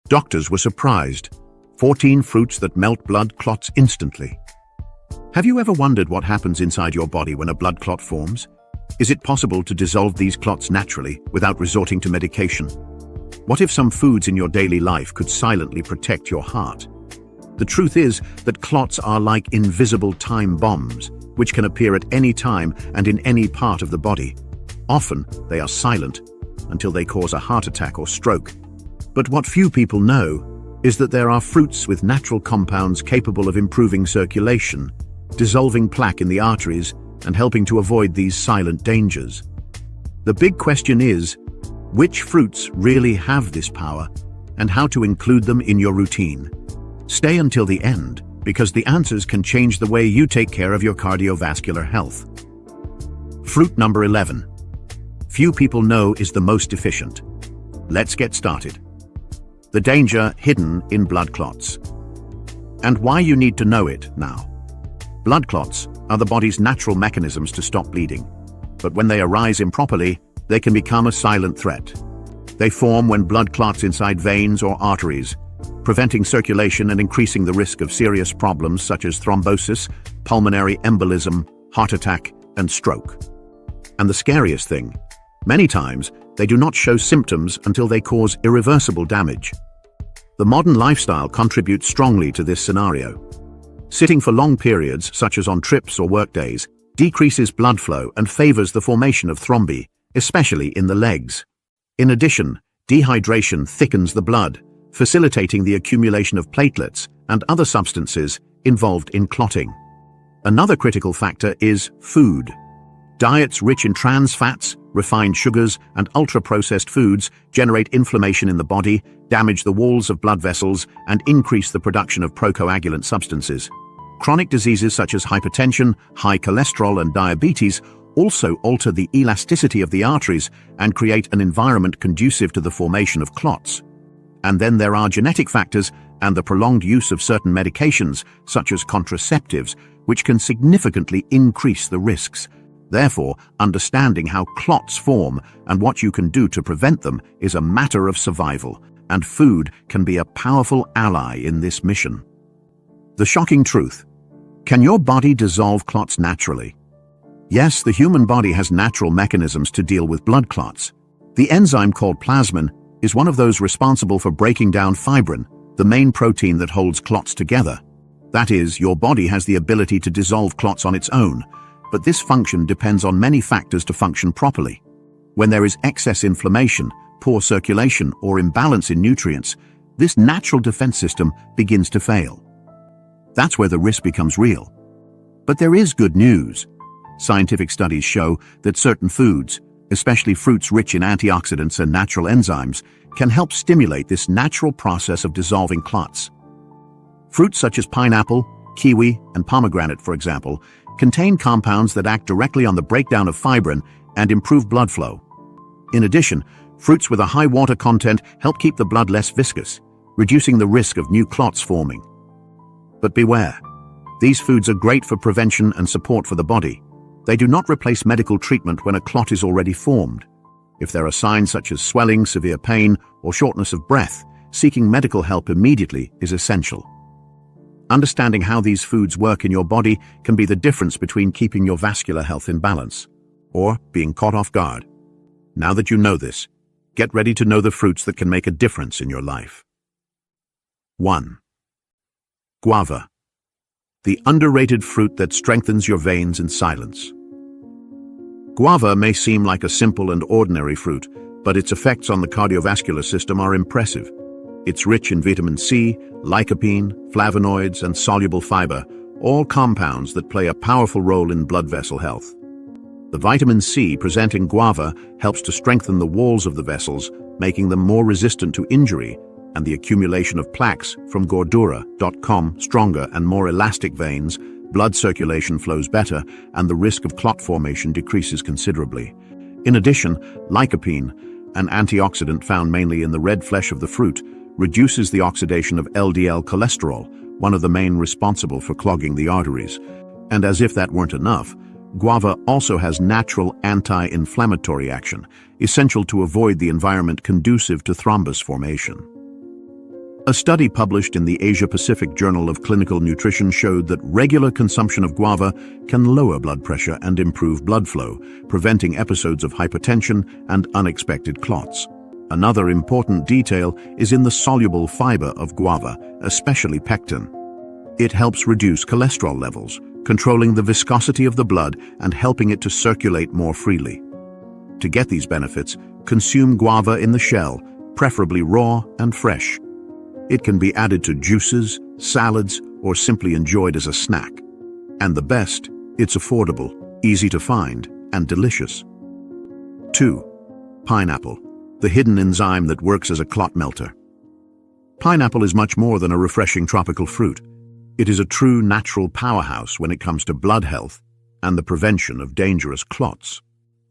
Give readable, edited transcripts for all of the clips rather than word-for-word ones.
Doctors were surprised. 14 fruits that melt blood clots instantly. Have you ever wondered what happens inside your body when a blood clot forms? Is it possible to dissolve these clots naturally without resorting to medication? What if some foods in your daily life could silently protect your heart? The truth is that clots are like invisible time bombs, which can appear at any time and in any part of the body. Often, they are silent until they cause a heart attack or stroke. But what few people know is that there are fruits with natural compounds capable of improving circulation, dissolving plaque in the arteries, and helping to avoid these silent dangers. The big question is, which fruits really have this power, and how to include them in your routine? Stay until the end, because the answers can change the way you take care of your cardiovascular health. Fruit number 11. Few people know is the most efficient. Let's get started. The danger hidden in blood clots. And why you need to know it now. Blood clots are the body's natural mechanisms to stop bleeding. But when they arise improperly, they can become a silent threat. They form when blood clots inside veins or arteries, preventing circulation and increasing the risk of serious problems such as thrombosis, pulmonary embolism, heart attack, and stroke. And the scariest thing, many times, they do not show symptoms until they cause irreversible damage. The modern lifestyle contributes strongly to this scenario. Sitting for long periods, such as on trips or workdays, decreases blood flow and favors the formation of thrombi, especially in the legs. In addition, dehydration thickens the blood, facilitating the accumulation of platelets and other substances involved in clotting. Another critical factor is food. Diets rich in trans fats, refined sugars, and ultra-processed foods generate inflammation in the body, damage the walls of blood vessels, and increase the production of procoagulant substances. Chronic diseases such as hypertension, high cholesterol, and diabetes also alter the elasticity of the arteries and create an environment conducive to the formation of clots. And then there are genetic factors and the prolonged use of certain medications, such as contraceptives, which can significantly increase the risks. Therefore, understanding how clots form and what you can do to prevent them is a matter of survival, and food can be a powerful ally in this mission. The shocking truth. Can your body dissolve clots naturally? Yes, the human body has natural mechanisms to deal with blood clots. The enzyme called plasmin is one of those responsible for breaking down fibrin, the main protein that holds clots together. That is, your body has the ability to dissolve clots on its own, but this function depends on many factors to function properly. When there is excess inflammation, poor circulation, or imbalance in nutrients, this natural defense system begins to fail. That's where the risk becomes real. But there is good news. Scientific studies show that certain foods, especially fruits rich in antioxidants and natural enzymes, can help stimulate this natural process of dissolving clots. Fruits such as pineapple, kiwi, and pomegranate, for example, contain compounds that act directly on the breakdown of fibrin and improve blood flow. In addition, fruits with a high water content help keep the blood less viscous, reducing the risk of new clots forming. But beware, these foods are great for prevention and support for the body. They do not replace medical treatment when a clot is already formed. If there are signs such as swelling, severe pain, or shortness of breath, seeking medical help immediately is essential. Understanding how these foods work in your body can be the difference between keeping your vascular health in balance or being caught off guard. Now that you know this, get ready to know the fruits that can make a difference in your life. 1. Guava. The underrated fruit that strengthens your veins in silence. Guava may seem like a simple and ordinary fruit, but its effects on the cardiovascular system are impressive. It's rich in vitamin C, lycopene, flavonoids, and soluble fiber, all compounds that play a powerful role in blood vessel health. The vitamin C present in guava helps to strengthen the walls of the vessels, making them more resistant to injury, and the accumulation of plaques from gordura.com stronger and more elastic veins, blood circulation flows better, and the risk of clot formation decreases considerably. In addition, lycopene, an antioxidant found mainly in the red flesh of the fruit, reduces the oxidation of LDL cholesterol, one of the main responsible for clogging the arteries. And as if that weren't enough, guava also has natural anti-inflammatory action, essential to avoid the environment conducive to thrombus formation. A study published in the Asia-Pacific Journal of Clinical Nutrition showed that regular consumption of guava can lower blood pressure and improve blood flow, preventing episodes of hypertension and unexpected clots. Another important detail is in the soluble fiber of guava, especially pectin. It helps reduce cholesterol levels, controlling the viscosity of the blood and helping it to circulate more freely. To get these benefits, consume guava in the shell, preferably raw and fresh. It can be added to juices, salads, or simply enjoyed as a snack. And the best, it's affordable, easy to find, and delicious. 2. Pineapple, the hidden enzyme that works as a clot melter. Pineapple is much more than a refreshing tropical fruit. It is a true natural powerhouse when it comes to blood health and the prevention of dangerous clots.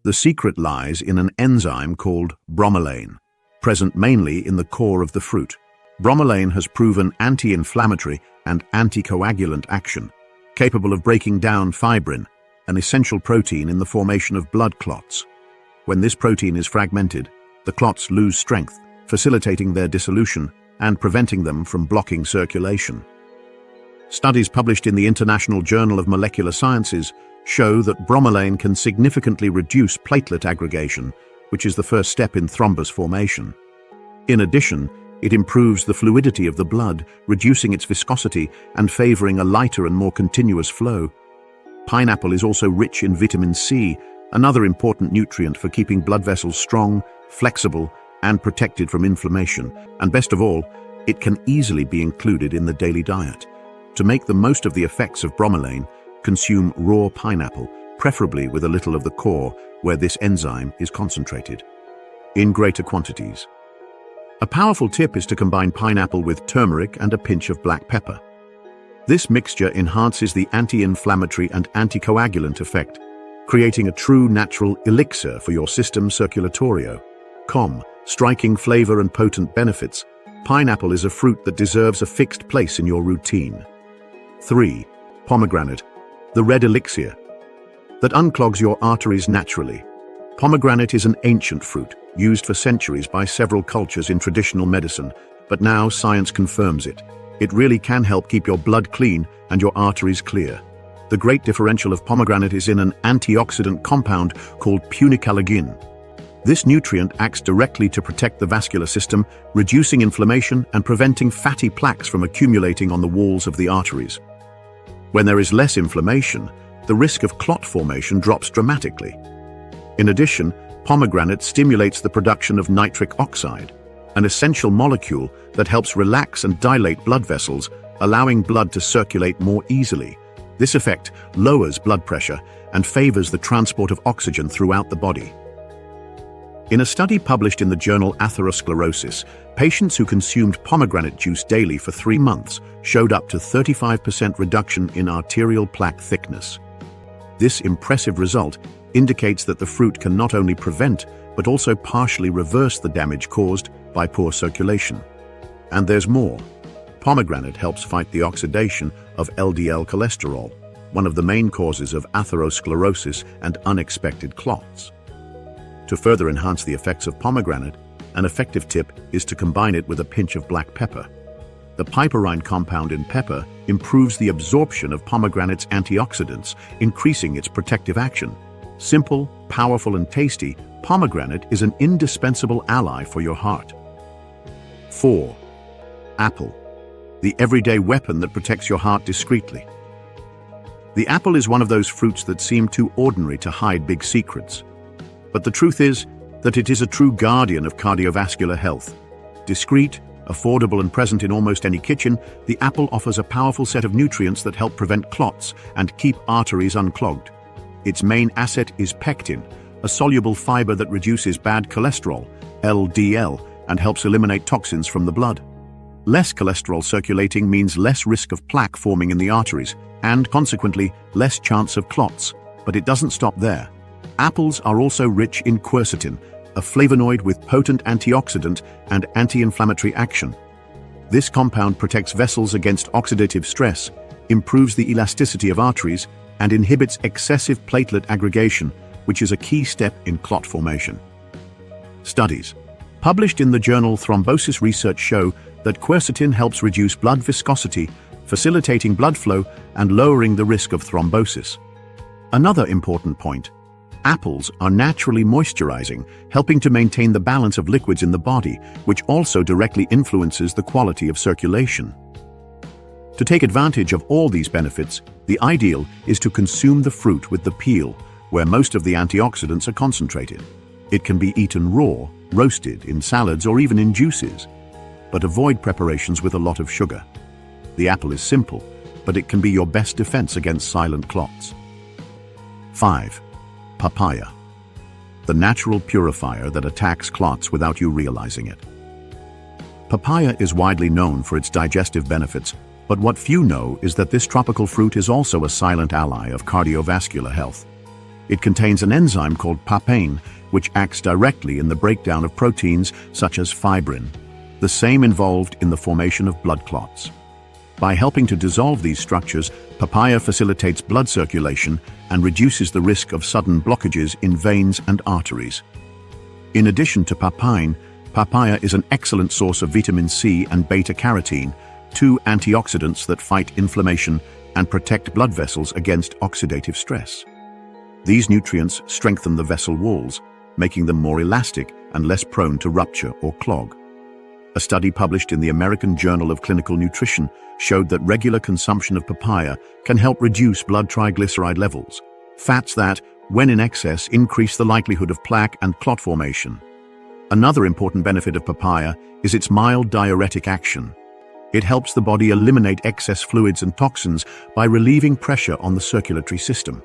The secret lies in an enzyme called bromelain, present mainly in the core of the fruit. Bromelain has proven anti-inflammatory and anticoagulant action, capable of breaking down fibrin, an essential protein in the formation of blood clots. When this protein is fragmented, the clots lose strength, facilitating their dissolution and preventing them from blocking circulation. Studies published in the International Journal of Molecular Sciences show that bromelain can significantly reduce platelet aggregation, which is the first step in thrombus formation. In addition, it improves the fluidity of the blood, reducing its viscosity and favoring a lighter and more continuous flow. Pineapple is also rich in vitamin C, another important nutrient for keeping blood vessels strong, flexible, and protected from inflammation. And best of all, it can easily be included in the daily diet. To make the most of the effects of bromelain, consume raw pineapple, preferably with a little of the core, where this enzyme is concentrated, in greater quantities. A powerful tip is to combine pineapple with turmeric and a pinch of black pepper. This mixture enhances the anti-inflammatory and anticoagulant effect, creating a true natural elixir for your system circulatorio. Striking flavor and potent benefits, pineapple is a fruit that deserves a fixed place in your routine. 3. Pomegranate, the red elixir that unclogs your arteries naturally. Pomegranate is an ancient fruit, used for centuries by several cultures in traditional medicine, but now science confirms it. It really can help keep your blood clean and your arteries clear. The great differential of pomegranate is in an antioxidant compound called punicalagin. This nutrient acts directly to protect the vascular system, reducing inflammation and preventing fatty plaques from accumulating on the walls of the arteries. When there is less inflammation, the risk of clot formation drops dramatically. In addition, pomegranate stimulates the production of nitric oxide, an essential molecule that helps relax and dilate blood vessels, allowing blood to circulate more easily. This effect lowers blood pressure and favors the transport of oxygen throughout the body. In a study published in the journal Atherosclerosis, patients who consumed pomegranate juice daily for 3 months showed up to 35% reduction in arterial plaque thickness. This impressive result indicates that the fruit can not only prevent, but also partially reverse the damage caused by poor circulation. And there's more. Pomegranate helps fight the oxidation of LDL cholesterol, one of the main causes of atherosclerosis and unexpected clots. To further enhance the effects of pomegranate, an effective tip is to combine it with a pinch of black pepper. The piperine compound in pepper improves the absorption of pomegranate's antioxidants, increasing its protective action. Simple, powerful, and tasty, pomegranate is an indispensable ally for your heart. 4. Apple, the everyday weapon that protects your heart discreetly. The apple is one of those fruits that seem too ordinary to hide big secrets. But the truth is that it is a true guardian of cardiovascular health. Discreet, affordable, and present in almost any kitchen, the apple offers a powerful set of nutrients that help prevent clots and keep arteries unclogged. Its main asset is pectin, a soluble fiber that reduces bad cholesterol, LDL, and helps eliminate toxins from the blood. Less cholesterol circulating means less risk of plaque forming in the arteries, and consequently, less chance of clots. But it doesn't stop there. Apples are also rich in quercetin, a flavonoid with potent antioxidant and anti-inflammatory action. This compound protects vessels against oxidative stress, improves the elasticity of arteries, and inhibits excessive platelet aggregation, which is a key step in clot formation. Studies published in the journal Thrombosis Research show that quercetin helps reduce blood viscosity, facilitating blood flow and lowering the risk of thrombosis. Another important point: apples are naturally moisturizing, helping to maintain the balance of liquids in the body, which also directly influences the quality of circulation. To take advantage of all these benefits, the ideal is to consume the fruit with the peel, where most of the antioxidants are concentrated. It can be eaten raw, roasted, in salads, or even in juices, but avoid preparations with a lot of sugar. The apple is simple, but it can be your best defense against silent clots. 5. Papaya. The natural purifier that attacks clots without you realizing it. Papaya is widely known for its digestive benefits, but what few know is that this tropical fruit is also a silent ally of cardiovascular health. It contains an enzyme called papain, which acts directly in the breakdown of proteins such as fibrin, the same involved in the formation of blood clots. By helping to dissolve these structures, papaya facilitates blood circulation and reduces the risk of sudden blockages in veins and arteries. In addition to papain, papaya is an excellent source of vitamin C and beta-carotene, two antioxidants that fight inflammation and protect blood vessels against oxidative stress. These nutrients strengthen the vessel walls, making them more elastic and less prone to rupture or clog. A study published in the American Journal of Clinical Nutrition showed that regular consumption of papaya can help reduce blood triglyceride levels, fats that, when in excess, increase the likelihood of plaque and clot formation. Another important benefit of papaya is its mild diuretic action. It helps the body eliminate excess fluids and toxins by relieving pressure on the circulatory system.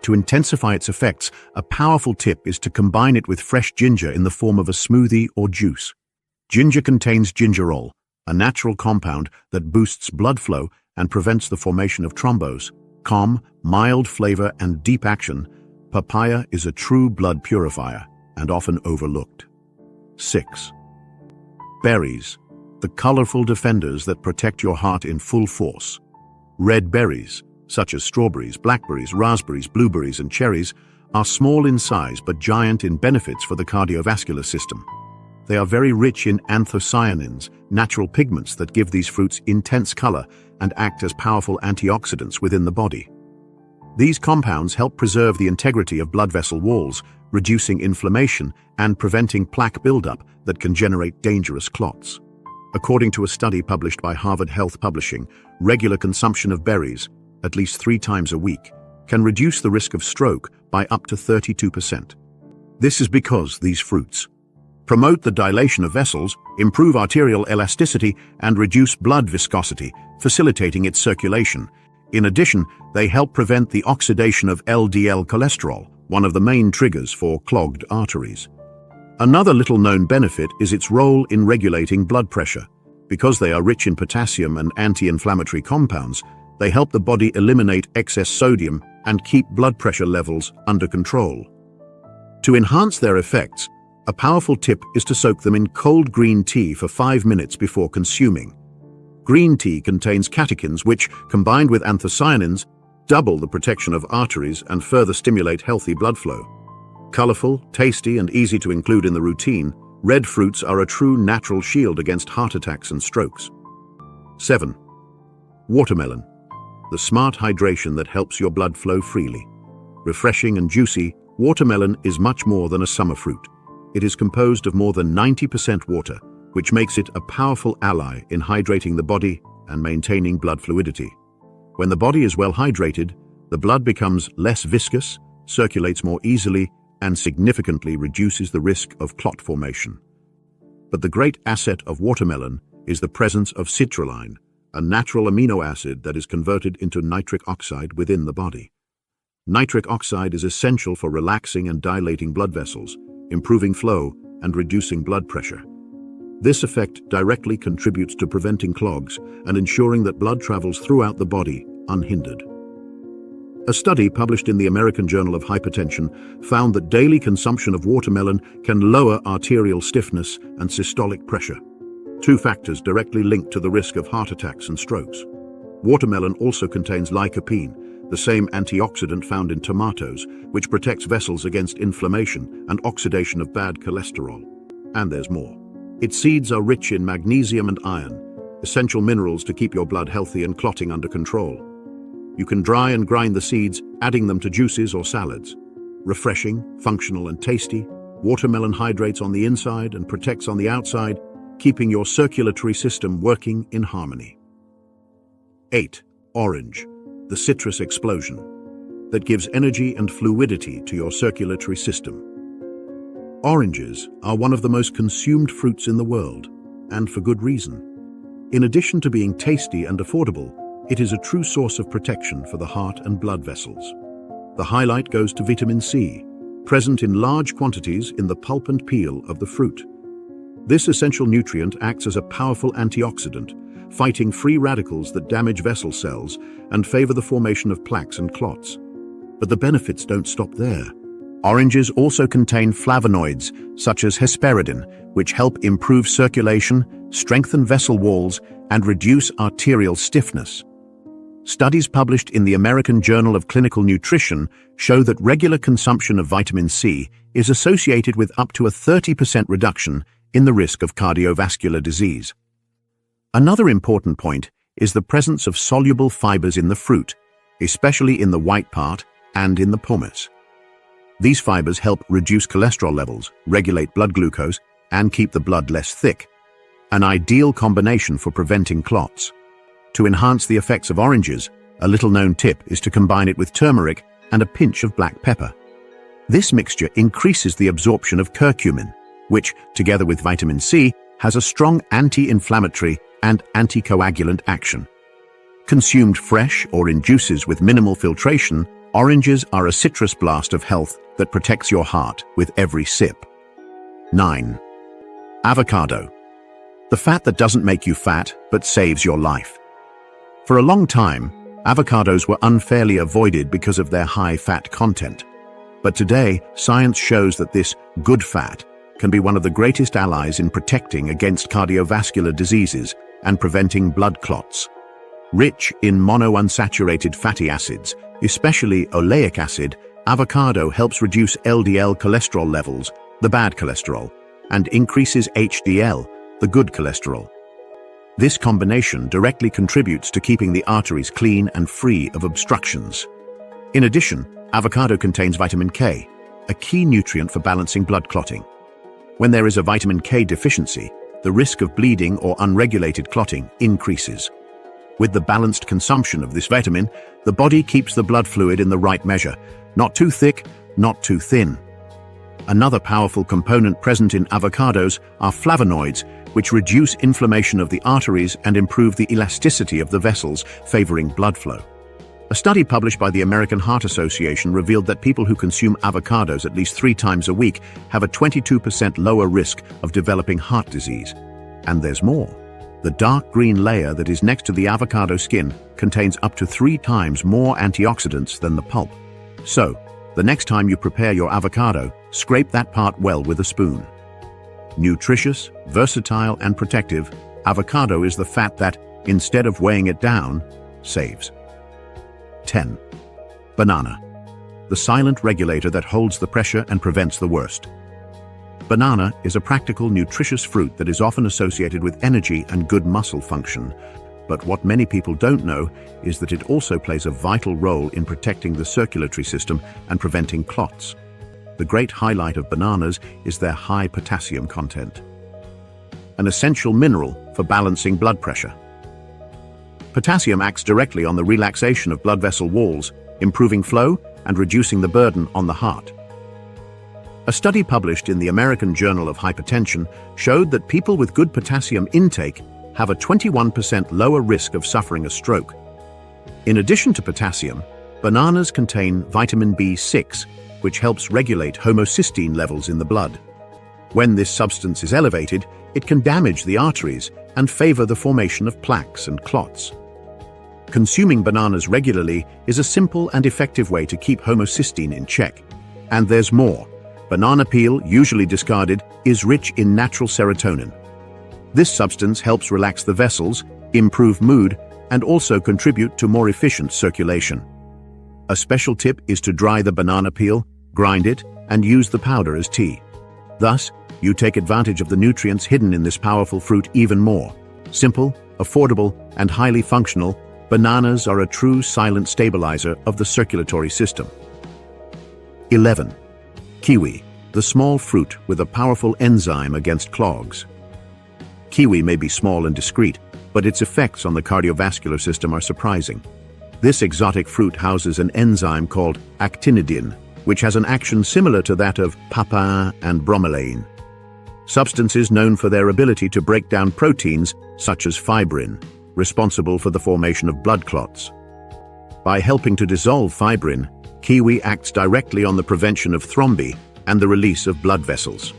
To intensify its effects, a powerful tip is to combine it with fresh ginger in the form of a smoothie or juice. Ginger contains gingerol, a natural compound that boosts blood flow and prevents the formation of thrombose. Calm, mild flavor, and deep action, papaya is a true blood purifier and often overlooked. 6. Berries, the colorful defenders that protect your heart in full force. Red berries, such as strawberries, blackberries, raspberries, blueberries, and cherries, are small in size but giant in benefits for the cardiovascular system. They are very rich in anthocyanins, natural pigments that give these fruits intense color and act as powerful antioxidants within the body. These compounds help preserve the integrity of blood vessel walls, reducing inflammation and preventing plaque buildup that can generate dangerous clots. According to a study published by Harvard Health Publishing, regular consumption of berries, at least 3 times a week, can reduce the risk of stroke by up to 32%. This is because these fruits promote the dilation of vessels, improve arterial elasticity, and reduce blood viscosity, facilitating its circulation. In addition, they help prevent the oxidation of LDL cholesterol, one of the main triggers for clogged arteries. Another little-known benefit is its role in regulating blood pressure. Because they are rich in potassium and anti-inflammatory compounds, they help the body eliminate excess sodium and keep blood pressure levels under control. To enhance their effects, a powerful tip is to soak them in cold green tea for 5 minutes before consuming. Green tea contains catechins which, combined with anthocyanins, double the protection of arteries and further stimulate healthy blood flow. Colorful, tasty, and easy to include in the routine, red fruits are a true natural shield against heart attacks and strokes. 7. Watermelon, the smart hydration that helps your blood flow freely. Refreshing and juicy, watermelon is much more than a summer fruit. It is composed of more than 90% water, which makes it a powerful ally in hydrating the body and maintaining blood fluidity. When the body is well hydrated, the blood becomes less viscous, circulates more easily, and significantly reduces the risk of clot formation. But the great asset of watermelon is the presence of citrulline, a natural amino acid that is converted into nitric oxide within the body. Nitric oxide is essential for relaxing and dilating blood vessels, improving flow, and reducing blood pressure. This effect directly contributes to preventing clogs and ensuring that blood travels throughout the body unhindered. A study published in the American Journal of Hypertension found that daily consumption of watermelon can lower arterial stiffness and systolic pressure, 2 factors directly linked to the risk of heart attacks and strokes. Watermelon also contains lycopene, the same antioxidant found in tomatoes, which protects vessels against inflammation and oxidation of bad cholesterol. And there's more. Its seeds are rich in magnesium and iron, essential minerals to keep your blood healthy and clotting under control. You can dry and grind the seeds, adding them to juices or salads. Refreshing, functional and tasty, watermelon hydrates on the inside and protects on the outside, keeping your circulatory system working in harmony. 8. Orange, the citrus explosion that gives energy and fluidity to your circulatory system. Oranges are one of the most consumed fruits in the world, and for good reason. In addition to being tasty and affordable, it is a true source of protection for the heart and blood vessels. The highlight goes to vitamin C, present in large quantities in the pulp and peel of the fruit. This essential nutrient acts as a powerful antioxidant, fighting free radicals that damage vessel cells and favor the formation of plaques and clots. But the benefits don't stop there. Oranges also contain flavonoids, such as hesperidin, which help improve circulation, strengthen vessel walls, and reduce arterial stiffness. Studies published in the American Journal of Clinical Nutrition show that regular consumption of vitamin C is associated with up to a 30% reduction in the risk of cardiovascular disease. Another important point is the presence of soluble fibers in the fruit, especially in the white part and in the pomace. These fibers help reduce cholesterol levels, regulate blood glucose, and keep the blood less thick, an ideal combination for preventing clots. To enhance the effects of oranges, a little-known tip is to combine it with turmeric and a pinch of black pepper. This mixture increases the absorption of curcumin, which, together with vitamin C, has a strong anti-inflammatory and anticoagulant action. Consumed fresh or in juices with minimal filtration, oranges are a citrus blast of health that protects your heart with every sip. 9. Avocado, the fat that doesn't make you fat but saves your life. For a long time, avocados were unfairly avoided because of their high fat content. But today, science shows that this good fat can be one of the greatest allies in protecting against cardiovascular diseases and preventing blood clots. Rich in monounsaturated fatty acids, especially oleic acid, avocado helps reduce LDL cholesterol levels, the bad cholesterol, and increases HDL, the good cholesterol. This combination directly contributes to keeping the arteries clean and free of obstructions. In addition, avocado contains vitamin K, a key nutrient for balancing blood clotting. When there is a vitamin K deficiency, the risk of bleeding or unregulated clotting increases. With the balanced consumption of this vitamin, the body keeps the blood fluid in the right measure, not too thick, not too thin. Another powerful component present in avocados are flavonoids, which reduce inflammation of the arteries and improve the elasticity of the vessels, favoring blood flow. A study published by the American Heart Association revealed that people who consume avocados at least 3 times a week have a 22% lower risk of developing heart disease. And there's more. The dark green layer that is next to the avocado skin contains up to 3 times more antioxidants than the pulp. So, the next time you prepare your avocado, scrape that part well with a spoon. Nutritious, versatile, and protective, avocado is the fat that, instead of weighing it down, saves. 10. Banana, the silent regulator that holds the pressure and prevents the worst. Banana is a practical, nutritious fruit that is often associated with energy and good muscle function. But what many people don't know is that it also plays a vital role in protecting the circulatory system and preventing clots. The great highlight of bananas is their high potassium content, an essential mineral for balancing blood pressure. Potassium acts directly on the relaxation of blood vessel walls, improving flow and reducing the burden on the heart. A study published in the American Journal of Hypertension showed that people with good potassium intake have a 21% lower risk of suffering a stroke. In addition to potassium, bananas contain vitamin B6, which helps regulate homocysteine levels in the blood. When this substance is elevated, it can damage the arteries and favor the formation of plaques and clots. Consuming bananas regularly is a simple and effective way to keep homocysteine in check. And there's more. Banana peel, usually discarded, is rich in natural serotonin. This substance helps relax the vessels, improve mood, and also contribute to more efficient circulation. A special tip is to dry the banana peel, grind it, and use the powder as tea. Thus, you take advantage of the nutrients hidden in this powerful fruit even more. Simple, affordable, and highly functional, bananas are a true silent stabilizer of the circulatory system. 11. Kiwi, the small fruit with a powerful enzyme against clogs. Kiwi may be small and discreet, but its effects on the cardiovascular system are surprising. This exotic fruit houses an enzyme called actinidin, which has an action similar to that of papain and bromelain, substances known for their ability to break down proteins such as fibrin, responsible for the formation of blood clots. By helping to dissolve fibrin, kiwi acts directly on the prevention of thrombi and the release of blood vessels.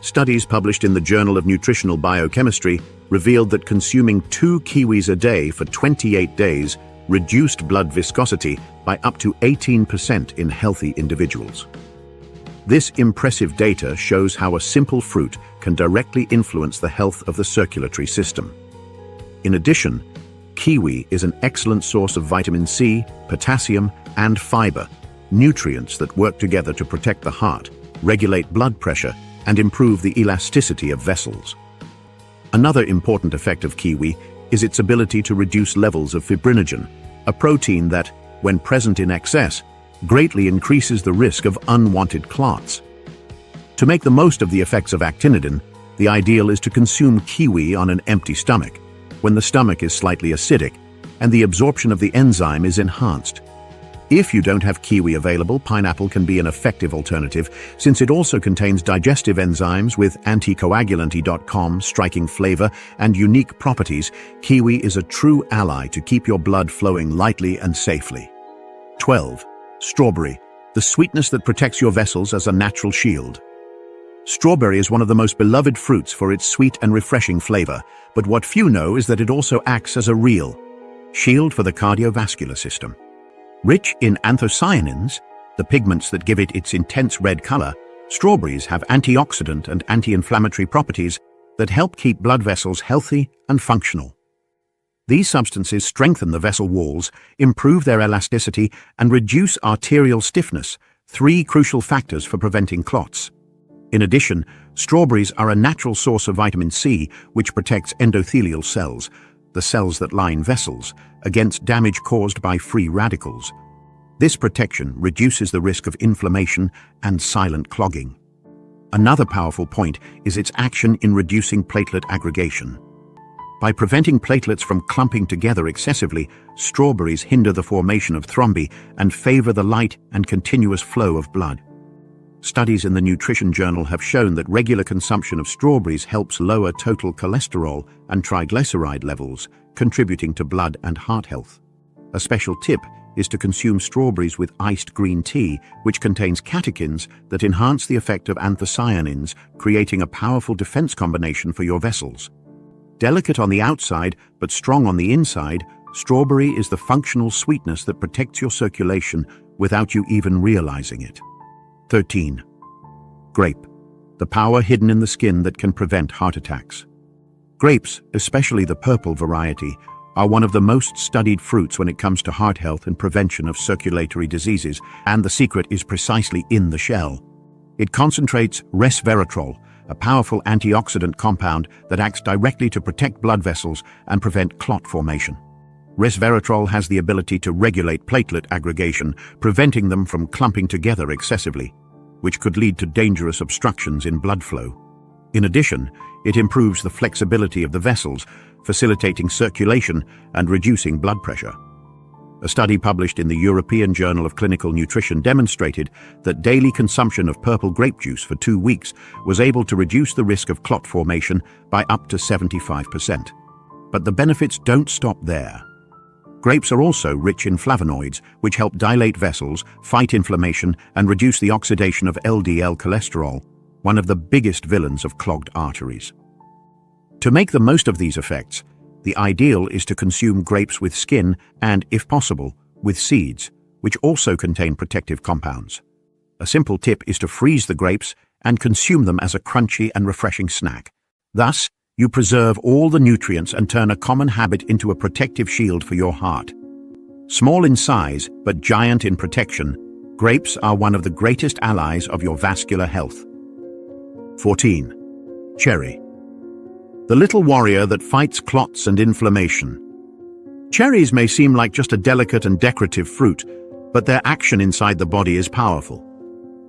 Studies published in the Journal of Nutritional Biochemistry revealed that consuming 2 kiwis a day for 28 days reduced blood viscosity by up to 18% in healthy individuals. This impressive data shows how a simple fruit can directly influence the health of the circulatory system. In addition, kiwi is an excellent source of vitamin C, potassium, and fiber, nutrients that work together to protect the heart, regulate blood pressure, and improve the elasticity of vessels. Another important effect of kiwi is its ability to reduce levels of fibrinogen, a protein that, when present in excess, greatly increases the risk of unwanted clots. To make the most of the effects of actinidin, the ideal is to consume kiwi on an empty stomach, when the stomach is slightly acidic and the absorption of the enzyme is enhanced. If you don't have kiwi available, pineapple can be an effective alternative, since it also contains digestive enzymes with anticoagulant.com striking flavor and unique properties. Kiwi is a true ally to keep your blood flowing lightly and safely. 12. Strawberry, the sweetness that protects your vessels as a natural shield. Strawberry is one of the most beloved fruits for its sweet and refreshing flavor, but what few know is that it also acts as a real shield for the cardiovascular system. Rich in anthocyanins, the pigments that give it its intense red color, strawberries have antioxidant and anti-inflammatory properties that help keep blood vessels healthy and functional. These substances strengthen the vessel walls, improve their elasticity, and reduce arterial stiffness, 3 crucial factors for preventing clots. In addition, strawberries are a natural source of vitamin C, which protects endothelial cells, the cells that line vessels, against damage caused by free radicals. This protection reduces the risk of inflammation and silent clogging. Another powerful point is its action in reducing platelet aggregation. By preventing platelets from clumping together excessively, strawberries hinder the formation of thrombi and favor the light and continuous flow of blood. Studies in the Nutrition Journal have shown that regular consumption of strawberries helps lower total cholesterol and triglyceride levels, contributing to blood and heart health. A special tip is to consume strawberries with iced green tea, which contains catechins that enhance the effect of anthocyanins, creating a powerful defense combination for your vessels. Delicate on the outside, but strong on the inside, strawberry is the functional sweetness that protects your circulation without you even realizing it. 13. Grape, the power hidden in the skin that can prevent heart attacks. Grapes, especially the purple variety, are one of the most studied fruits when it comes to heart health and prevention of circulatory diseases, and the secret is precisely in the shell. It concentrates resveratrol, a powerful antioxidant compound that acts directly to protect blood vessels and prevent clot formation. Resveratrol has the ability to regulate platelet aggregation, preventing them from clumping together excessively, which could lead to dangerous obstructions in blood flow. In addition, it improves the flexibility of the vessels, facilitating circulation and reducing blood pressure. A study published in the European Journal of Clinical Nutrition demonstrated that daily consumption of purple grape juice for 2 weeks was able to reduce the risk of clot formation by up to 75%. But the benefits don't stop there. Grapes are also rich in flavonoids, which help dilate vessels, fight inflammation, and reduce the oxidation of LDL cholesterol, one of the biggest villains of clogged arteries. To make the most of these effects, the ideal is to consume grapes with skin and, if possible, with seeds, which also contain protective compounds. A simple tip is to freeze the grapes and consume them as a crunchy and refreshing snack. Thus, you preserve all the nutrients and turn a common habit into a protective shield for your heart. Small in size, but giant in protection, grapes are one of the greatest allies of your vascular health. 14. Cherry. The little warrior that fights clots and inflammation. Cherries may seem like just a delicate and decorative fruit, but their action inside the body is powerful,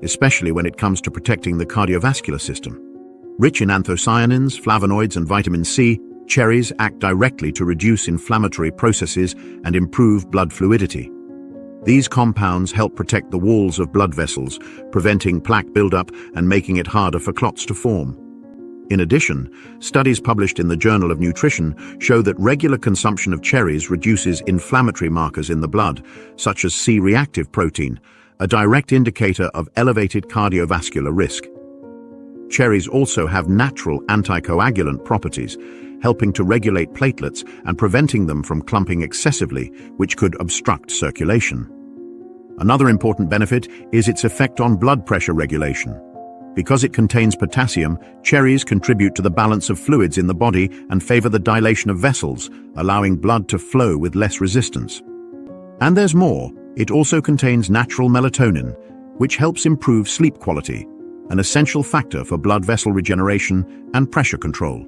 especially when it comes to protecting the cardiovascular system. Rich in anthocyanins, flavonoids, and vitamin C, cherries act directly to reduce inflammatory processes and improve blood fluidity. These compounds help protect the walls of blood vessels, preventing plaque buildup and making it harder for clots to form. In addition, studies published in the Journal of Nutrition show that regular consumption of cherries reduces inflammatory markers in the blood, such as C-reactive protein, a direct indicator of elevated cardiovascular risk. Cherries also have natural anticoagulant properties, helping to regulate platelets and preventing them from clumping excessively, which could obstruct circulation. Another important benefit is its effect on blood pressure regulation. Because it contains potassium, cherries contribute to the balance of fluids in the body and favor the dilation of vessels, allowing blood to flow with less resistance. And there's more. It also contains natural melatonin, which helps improve sleep quality, an essential factor for blood vessel regeneration and pressure control.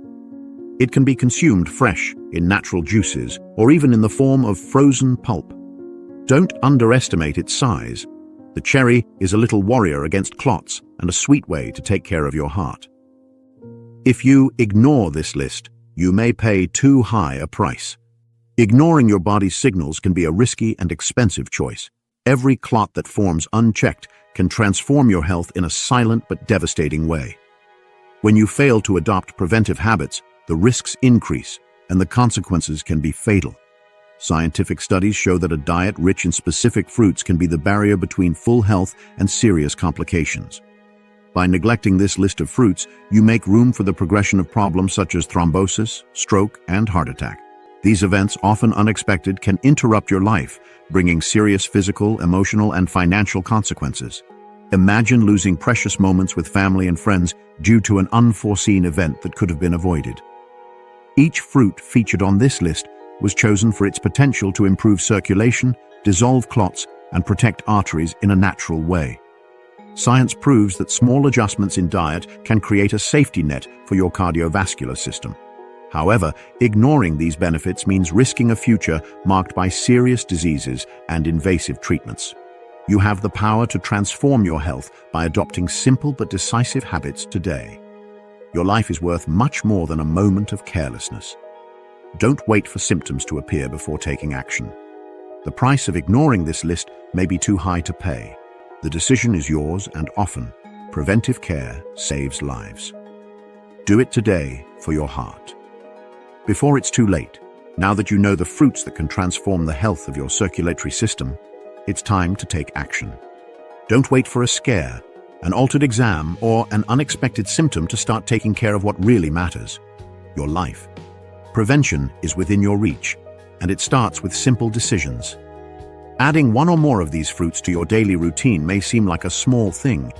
It can be consumed fresh, in natural juices, or even in the form of frozen pulp. Don't underestimate its size. The cherry is a little warrior against clots and a sweet way to take care of your heart. If you ignore this list, you may pay too high a price. Ignoring your body's signals can be a risky and expensive choice. Every clot that forms unchecked can transform your health in a silent but devastating way. When you fail to adopt preventive habits, the risks increase and the consequences can be fatal. Scientific studies show that a diet rich in specific fruits can be the barrier between full health and serious complications. By neglecting this list of fruits, you make room for the progression of problems such as thrombosis, stroke, and heart attack. These events, often unexpected, can interrupt your life, bringing serious physical, emotional, and financial consequences. Imagine losing precious moments with family and friends due to an unforeseen event that could have been avoided. Each fruit featured on this list was chosen for its potential to improve circulation, dissolve clots, and protect arteries in a natural way. Science proves that small adjustments in diet can create a safety net for your cardiovascular system. However, ignoring these benefits means risking a future marked by serious diseases and invasive treatments. You have the power to transform your health by adopting simple but decisive habits today. Your life is worth much more than a moment of carelessness. Don't wait for symptoms to appear before taking action. The price of ignoring this list may be too high to pay. The decision is yours, and often, preventive care saves lives. Do it today for your heart. Before it's too late, now that you know the fruits that can transform the health of your circulatory system, it's time to take action. Don't wait for a scare, an altered exam, or an unexpected symptom to start taking care of what really matters: your life. Prevention is within your reach, and it starts with simple decisions. Adding one or more of these fruits to your daily routine may seem like a small thing,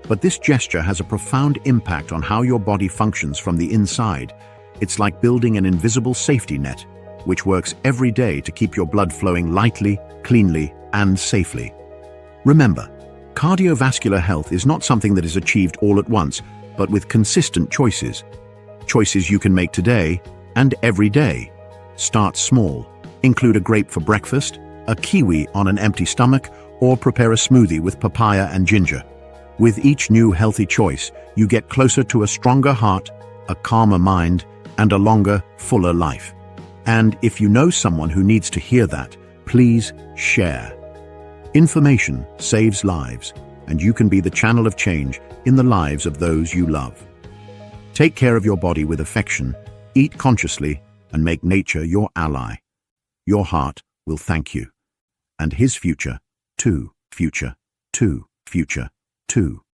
but this gesture has a profound impact on how your body functions from the inside. It's like building an invisible safety net, which works every day to keep your blood flowing lightly, cleanly, and safely. Remember, cardiovascular health is not something that is achieved all at once, but with consistent choices. Choices you can make today and every day. Start small. Include a grape for breakfast, a kiwi on an empty stomach, or prepare a smoothie with papaya and ginger. With each new healthy choice, you get closer to a stronger heart, a calmer mind, and a longer, fuller life. And if you know someone who needs to hear that, please share. Information saves lives, and you can be the channel of change in the lives of those you love. Take care of your body with affection, eat consciously, and make nature your ally. Your heart will thank you. And his future, too, future, too, future, too.